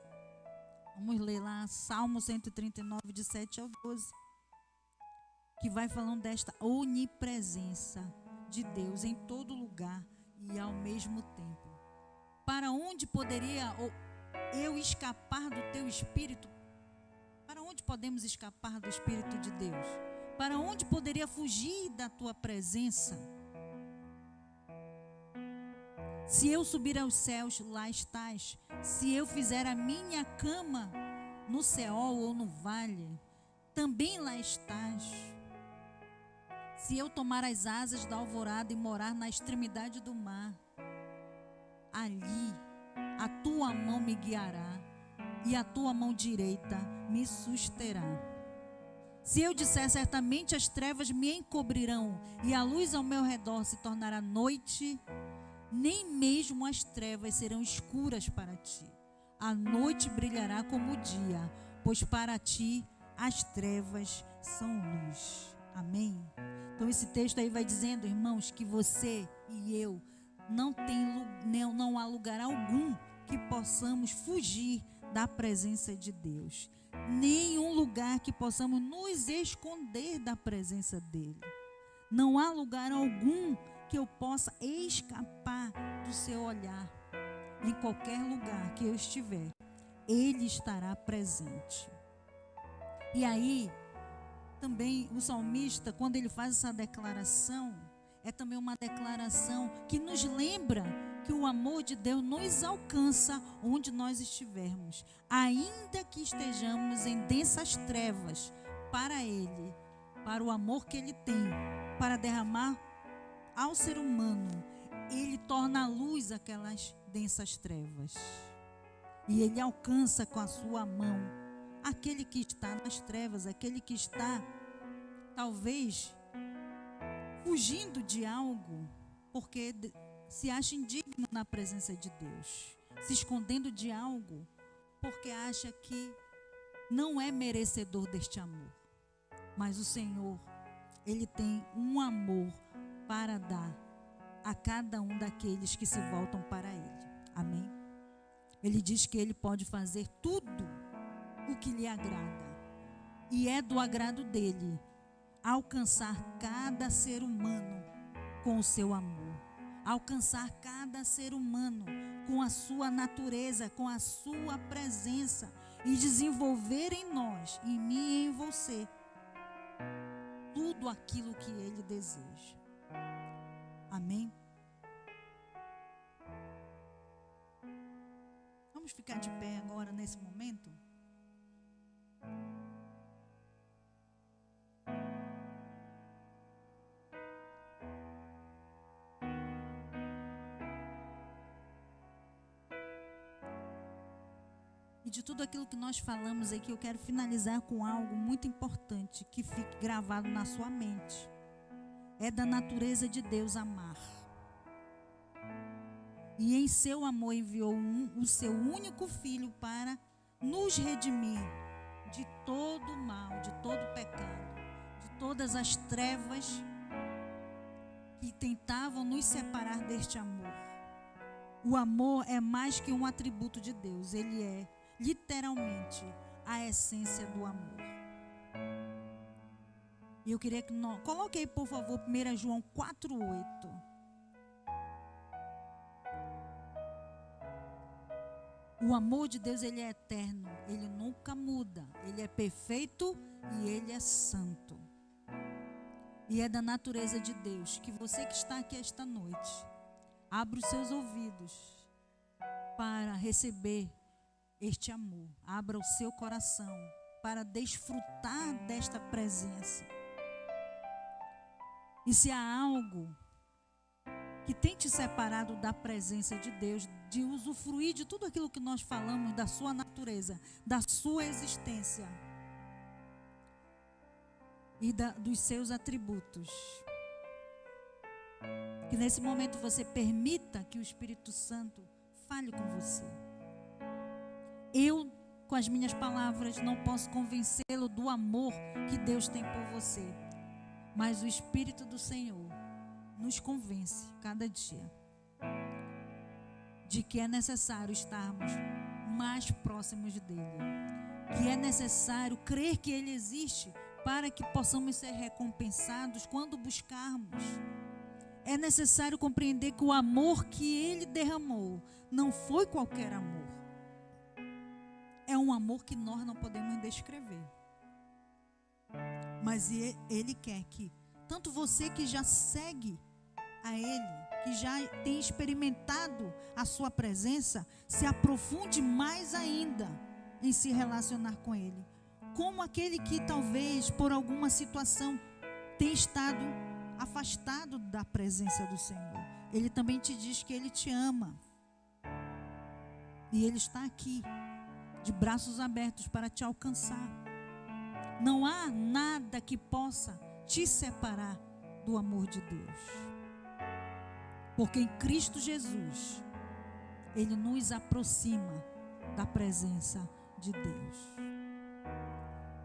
Vamos ler lá, Salmo 139, de 7 ao 12. Que vai falando desta onipresença de Deus em todo lugar e ao mesmo tempo. Para onde poderia eu escapar do teu Espírito? Para onde podemos escapar do Espírito de Deus? Para onde poderia fugir da tua presença? Se eu subir aos céus, lá estás. Se eu fizer a minha cama no Seol ou no vale, também lá estás. Se eu tomar as asas da alvorada e morar na extremidade do mar, ali a tua mão me guiará e a tua mão direita me susterá. Se eu disser certamente as trevas me encobrirão e a luz ao meu redor se tornará noite, nem mesmo as trevas serão escuras para ti. A noite brilhará como o dia, pois para ti as trevas são luz. Amém? Então esse texto aí vai dizendo, irmãos, que você e eu não há lugar algum que possamos fugir da presença de Deus. Nenhum lugar que possamos nos esconder da presença dele. Não há lugar algum que eu possa escapar do seu olhar. Em qualquer lugar que eu estiver, ele estará presente. E aí, também o salmista, quando ele faz essa declaração, é também uma declaração que nos lembra que o amor de Deus nos alcança onde nós estivermos. Ainda que estejamos em densas trevas, para ele, para o amor que ele tem, para derramar ao ser humano, ele torna a luz aquelas densas trevas. E ele alcança com a sua mão aquele que está nas trevas, aquele que está, talvez, fugindo de algo, porque se acha indigno na presença de Deus, se escondendo de algo, porque acha que não é merecedor deste amor. Mas o Senhor, ele tem um amor para dar a cada um daqueles que se voltam para ele. Amém? Ele diz que ele pode fazer tudo o que lhe agrada. E é do agrado dele alcançar cada ser humano com o seu amor. Alcançar cada ser humano com a sua natureza, com a sua presença. E desenvolver em nós, em mim e em você, tudo aquilo que ele deseja. Amém? Vamos ficar de pé agora nesse momento? E de tudo aquilo que nós falamos aqui, eu quero finalizar com algo muito importante que fique gravado na sua mente. É da natureza de Deus amar. E em seu amor enviou o seu único filho para nos redimir de todo o mal, de todo o pecado, de todas as trevas que tentavam nos separar deste amor. O amor é mais que um atributo de Deus, ele é literalmente a essência do amor. E eu queria que nós... Coloque aí, por favor, 1 João 4:8. O amor de Deus, ele é eterno, ele nunca muda, ele é perfeito e ele é santo. E é da natureza de Deus que você que está aqui esta noite, abra os seus ouvidos para receber este amor. Abra o seu coração para desfrutar desta presença. E se há algo que tem te separado da presença de Deus, de usufruir de tudo aquilo que nós falamos, da sua natureza, da sua existência e dos seus atributos, que nesse momento você permita que o Espírito Santo fale com você. Eu, com as minhas palavras, não posso convencê-lo do amor que Deus tem por você, mas o Espírito do Senhor nos convence cada dia de que é necessário estarmos mais próximos dele, que é necessário crer que ele existe para que possamos ser recompensados quando buscarmos. É necessário compreender que o amor que ele derramou não foi qualquer amor. É um amor que nós não podemos descrever. Mas ele quer que tanto você que já segue a ele, que já tem experimentado a sua presença, se aprofunde mais ainda em se relacionar com ele. Como aquele que talvez por alguma situação tenha estado afastado da presença do Senhor. Ele também te diz que ele te ama. E ele está aqui, de braços abertos para te alcançar. Não há nada que possa te separar do amor de Deus. Porque em Cristo Jesus, ele nos aproxima da presença de Deus.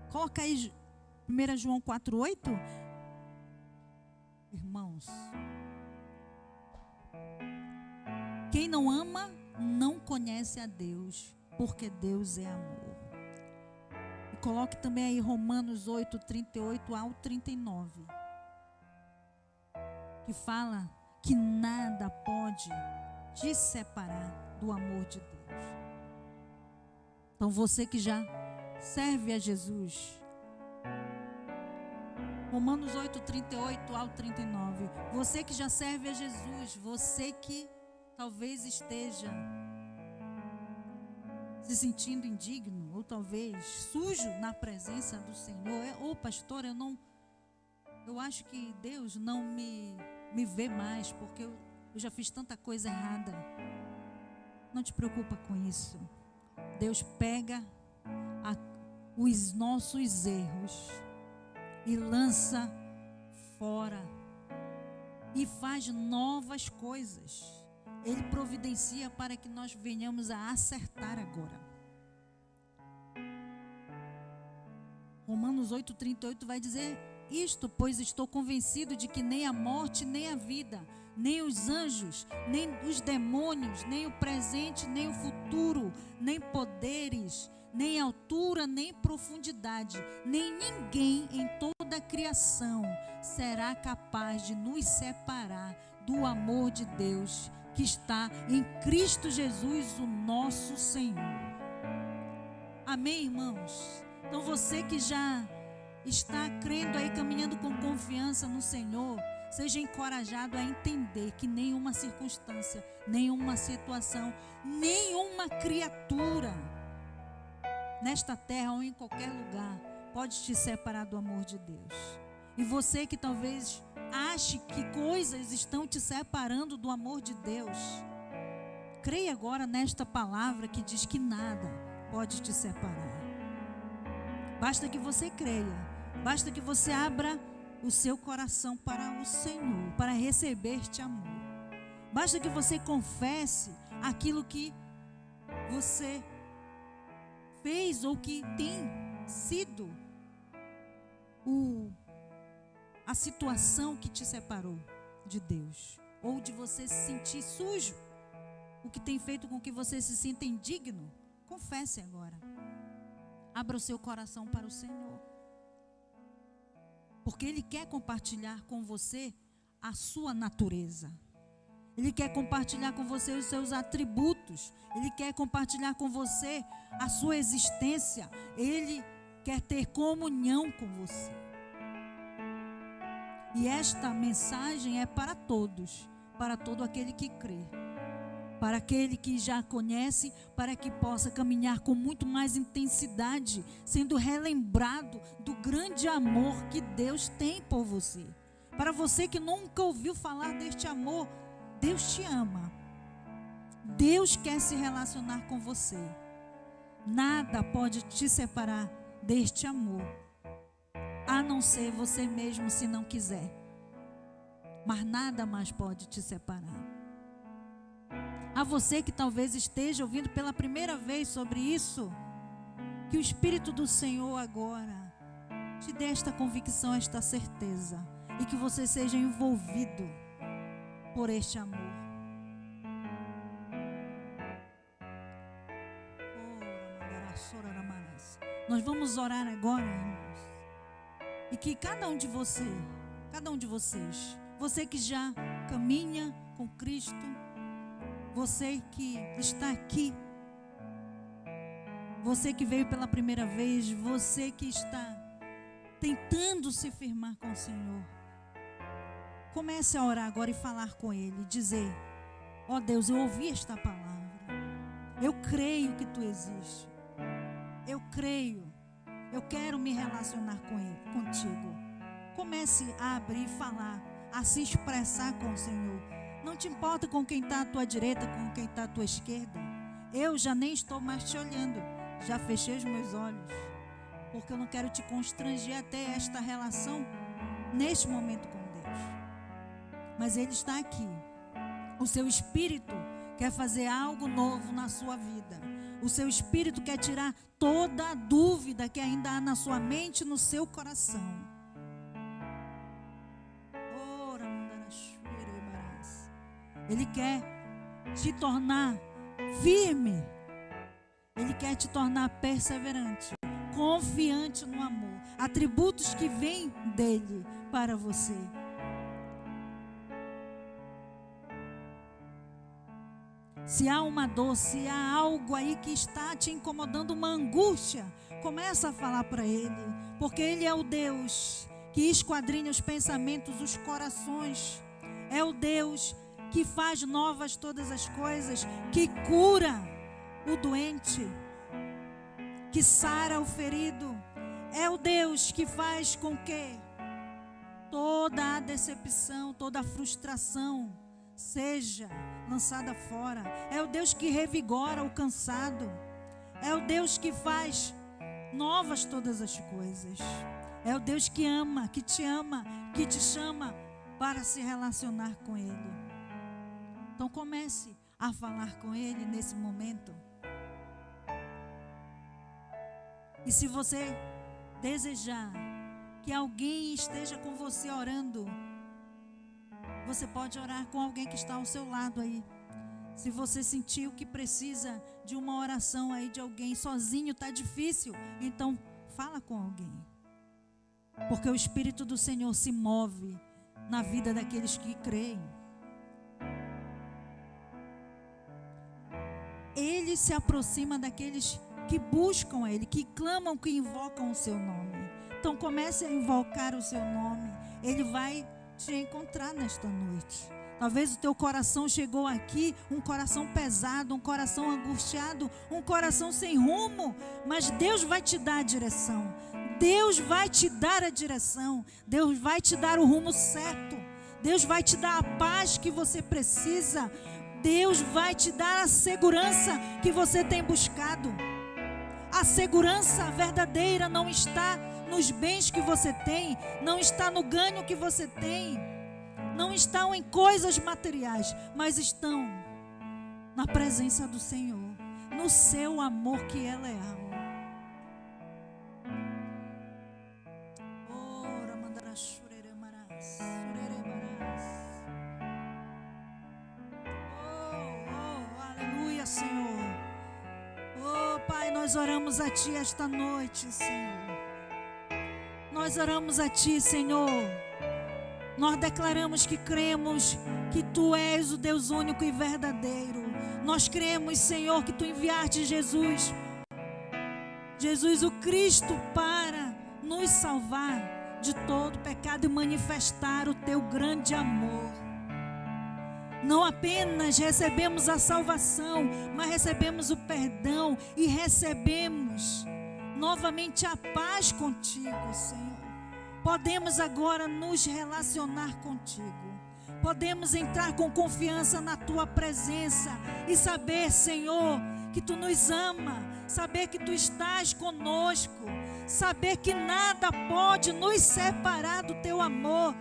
Coloca aí 1 João 4,8. Irmãos, quem não ama não conhece a Deus, porque Deus é amor. E coloque também aí Romanos 8, 38 ao 39, que fala que nada pode te separar do amor de Deus. Então você que já serve a Jesus, Romanos 8, 38 ao 39, você que já serve a Jesus, você que talvez esteja se sentindo indigno, ou talvez sujo na presença do Senhor, ou pastor, eu acho que Deus não me vê mais, porque eu já fiz tanta coisa errada. Não te preocupa com isso. Deus pega os nossos erros e lança fora e faz novas coisas. Ele providencia para que nós venhamos a acertar agora. Romanos 8, 38 vai dizer isto: pois estou convencido de que nem a morte, nem a vida, nem os anjos, nem os demônios, nem o presente, nem o futuro, nem poderes, nem altura, nem profundidade, nem ninguém em toda a criação será capaz de nos separar do amor de Deus que está em Cristo Jesus, o nosso Senhor. Amém, irmãos? Então você que já está crendo aí, caminhando com confiança no Senhor, seja encorajado a entender que nenhuma circunstância, nenhuma situação, nenhuma criatura nesta terra ou em qualquer lugar pode te separar do amor de Deus. E você que talvez ache que coisas estão te separando do amor de Deus, creia agora nesta palavra que diz que nada pode te separar. Basta que você creia, basta que você abra o seu coração para o Senhor, para receber este amor. Basta que você confesse aquilo que você fez ou que tem sido a situação que te separou de Deus, ou de você se sentir sujo, o que tem feito com que você se sinta indigno. Confesse agora. Abra o seu coração para o Senhor, porque Ele quer compartilhar com você a sua natureza. Ele quer compartilhar com você os seus atributos. Ele quer compartilhar com você a sua existência. Ele quer ter comunhão com você. E esta mensagem é para todos, para todo aquele que crê. Para aquele que já conhece, para que possa caminhar com muito mais intensidade, sendo relembrado do grande amor que Deus tem por você. Para você que nunca ouviu falar deste amor, Deus te ama. Deus quer se relacionar com você. Nada pode te separar deste amor, a não ser você mesmo, se não quiser. Mas nada mais pode te separar. A você que talvez esteja ouvindo pela primeira vez sobre isso, que o Espírito do Senhor agora te dê esta convicção, esta certeza, e que você seja envolvido por este amor. Nós vamos orar agora, irmãos, e que cada um de vocês, você que já caminha com Cristo, você que está aqui, você que veio pela primeira vez, você que está tentando se firmar com o Senhor, comece a orar agora e falar com Ele, dizer: ó Deus, eu ouvi esta palavra, eu creio que Tu existes, eu creio, eu quero me relacionar com Ele, contigo. Comece a abrir, falar, a se expressar com o Senhor. Não te importa com quem está à tua direita, com quem está à tua esquerda. Eu já nem estou mais te olhando, já fechei os meus olhos, porque eu não quero te constranger até esta relação neste momento com Deus. Mas Ele está aqui. O seu Espírito quer fazer algo novo na sua vida. O seu Espírito quer tirar toda a dúvida que ainda há na sua mente e no seu coração. Ele quer te tornar firme. Ele quer te tornar perseverante, confiante no amor. Atributos que vêm dele para você. Se há uma dor, se há algo aí que está te incomodando, uma angústia, começa a falar para Ele, porque Ele é o Deus que esquadrinha os pensamentos, os corações. É o Deus que faz novas todas as coisas, que cura o doente, que sara o ferido. É o Deus que faz com que toda a decepção, toda a frustração seja lançada fora. É o Deus que revigora o cansado. É o Deus que faz novas todas as coisas. É o Deus que ama, que te chama para se relacionar com Ele. Então comece a falar com Ele nesse momento. E se você desejar que alguém esteja com você orando, você pode orar com alguém que está ao seu lado aí. Se você sentiu que precisa de uma oração aí de alguém, sozinho está difícil, então fala com alguém. Porque o Espírito do Senhor se move na vida daqueles que creem. Ele se aproxima daqueles que buscam a Ele, que clamam, que invocam o seu nome. Então comece a invocar o seu nome. Ele vai te encontrar nesta noite. Talvez o teu coração chegou aqui, um coração pesado, um coração angustiado, um coração sem rumo, mas Deus vai te dar a direção. Deus vai te dar a direção. Deus vai te dar o rumo certo. Deus vai te dar a paz que você precisa. Deus vai te dar a segurança que você tem buscado. A segurança verdadeira não está nos bens que você tem, não está no ganho que você tem, não estão em coisas materiais, mas estão na presença do Senhor, no seu amor que é leal. Aleluia, Senhor. Oh, Pai, nós oramos a Ti esta noite, Senhor. Nós oramos a Ti, Senhor. Nós declaramos que cremos que Tu és o Deus único e verdadeiro. Nós cremos, Senhor, que Tu enviaste Jesus, o Cristo, para nos salvar de todo pecado e manifestar o Teu grande amor. Não apenas recebemos a salvação, mas recebemos o perdão e recebemos novamente a paz contigo, Senhor. Podemos agora nos relacionar contigo. Podemos entrar com confiança na tua presença e saber, Senhor, que tu nos ama, saber que tu estás conosco, saber que nada pode nos separar do teu amor,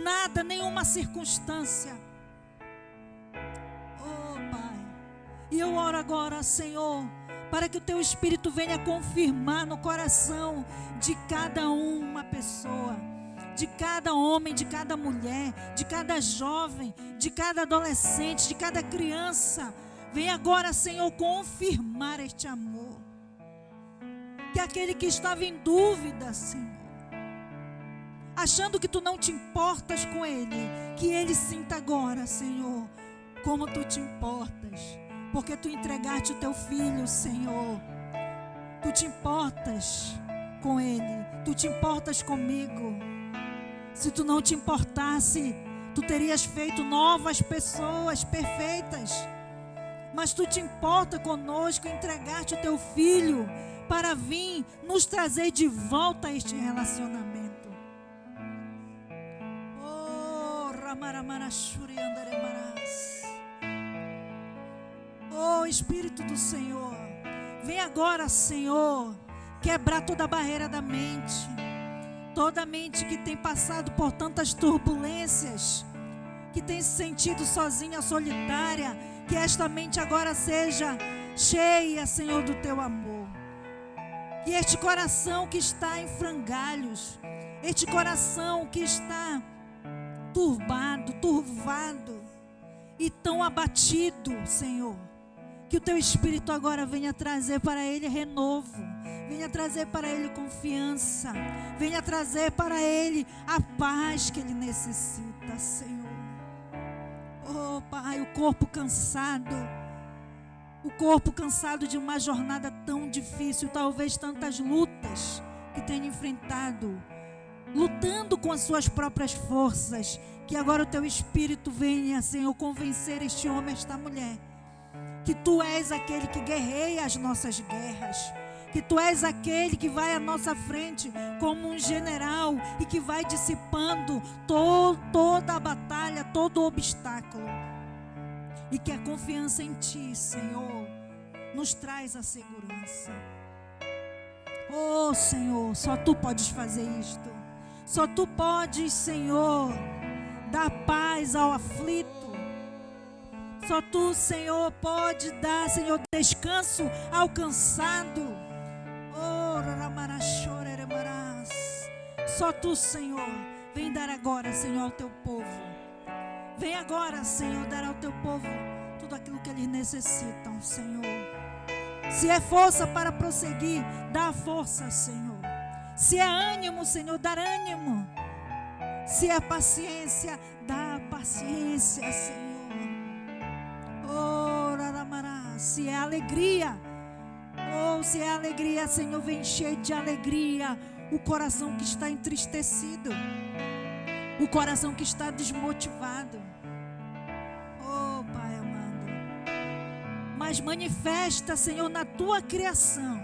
nada, nenhuma circunstância. Oh, Pai, e eu oro agora, Senhor, para que o teu Espírito venha confirmar no coração de cada uma pessoa, de cada homem, de cada mulher, de cada jovem, de cada adolescente, de cada criança. Vem agora, Senhor, confirmar este amor. Que aquele que estava em dúvida, Senhor, achando que tu não te importas com ele, que ele sinta agora, Senhor, como tu te importas. Porque tu entregaste o teu filho, Senhor. Tu te importas com ele. Tu te importas comigo. Se tu não te importasse, tu terias feito novas pessoas perfeitas. Mas tu te importa conosco, entregaste o teu filho para vir nos trazer de volta a este relacionamento. Oh, Ramaramarachuri Andaremarás. Oh, Espírito do Senhor, vem agora, Senhor, quebrar toda a barreira da mente. Toda a mente que tem passado por tantas turbulências, que tem se sentido sozinha, solitária, que esta mente agora seja cheia, Senhor, do teu amor. Que este coração que está em frangalhos, este coração que está turvado e tão abatido, Senhor, que o teu Espírito agora venha trazer para ele renovo, venha trazer para ele confiança, venha trazer para ele a paz que ele necessita, Senhor. Oh, Pai, o corpo cansado de uma jornada tão difícil, talvez tantas lutas que tenha enfrentado, lutando com as suas próprias forças, que agora o teu Espírito venha, Senhor, convencer este homem, esta mulher, que tu és aquele que guerreia as nossas guerras, que tu és aquele que vai à nossa frente como um general e que vai dissipando toda a batalha, todo o obstáculo. E que a confiança em ti, Senhor, nos traz a segurança. Oh, Senhor, só tu podes fazer isto. Só tu podes, Senhor, dar paz ao aflito. Só tu, Senhor, pode dar, Senhor, descanso ao cansado. Oh, só tu, Senhor, vem dar agora, Senhor, ao teu povo. Vem agora, Senhor, dar ao teu povo tudo aquilo que eles necessitam, Senhor. Se é força para prosseguir, dá força, Senhor. Se é ânimo, Senhor, dar ânimo. Se é paciência, dá paciência, Senhor. Oh, Raramará, se é alegria, se é alegria, Senhor, vem cheio de alegria o coração que está entristecido, o coração que está desmotivado. Oh, Pai amado, mas manifesta, Senhor, na tua criação.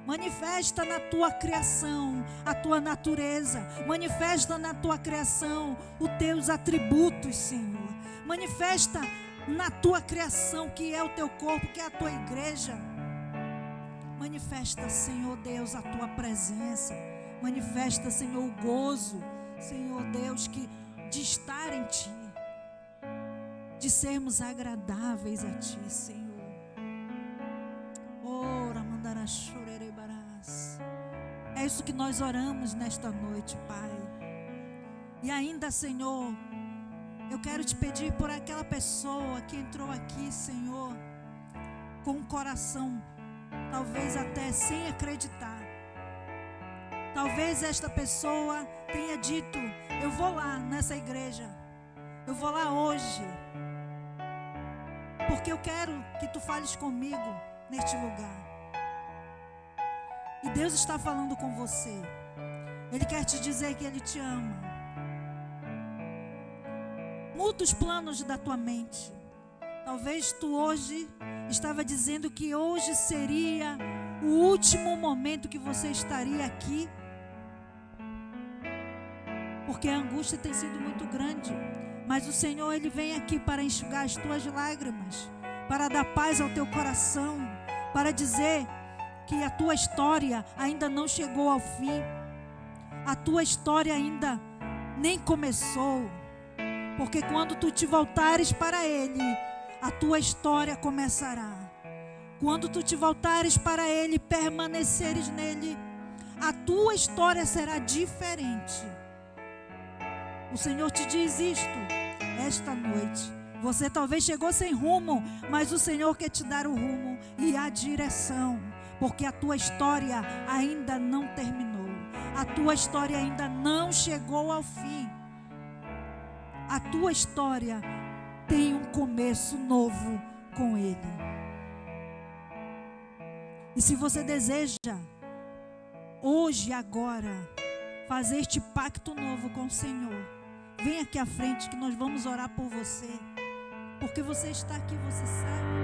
Manifesta na tua criação a tua natureza. Manifesta na tua criação os teus atributos, Senhor. Manifesta na tua criação, que é o teu corpo, que é a tua igreja. Manifesta, Senhor Deus, a tua presença. Manifesta, Senhor, o gozo, Senhor Deus, de estar em ti, de sermos agradáveis a ti, Senhor. É isso que nós oramos nesta noite, Pai. E ainda, Senhor, eu quero te pedir por aquela pessoa que entrou aqui, Senhor, com um coração, talvez até sem acreditar. Talvez esta pessoa tenha dito: eu vou lá nessa igreja, eu vou lá hoje, porque eu quero que tu fales comigo neste lugar. E Deus está falando com você. Ele quer te dizer que Ele te ama. Muda os planos da tua mente. Talvez tu hoje estava dizendo que hoje seria o último momento que você estaria aqui, porque a angústia tem sido muito grande. Mas o Senhor, Ele vem aqui para enxugar as tuas lágrimas, para dar paz ao teu coração, para dizer que a tua história ainda não chegou ao fim, a tua história ainda nem começou, porque quando tu te voltares para Ele, a tua história começará. Quando tu te voltares para Ele, permaneceres nele, a tua história será diferente. O Senhor te diz isto esta noite. Você talvez chegou sem rumo, mas o Senhor quer te dar o rumo e a direção, porque a tua história ainda não terminou. A tua história ainda não chegou ao fim. A tua história tem um começo novo com Ele. E se você deseja, hoje, agora, fazer este pacto novo com o Senhor, vem aqui à frente que nós vamos orar por você. Porque você está aqui, você sabe.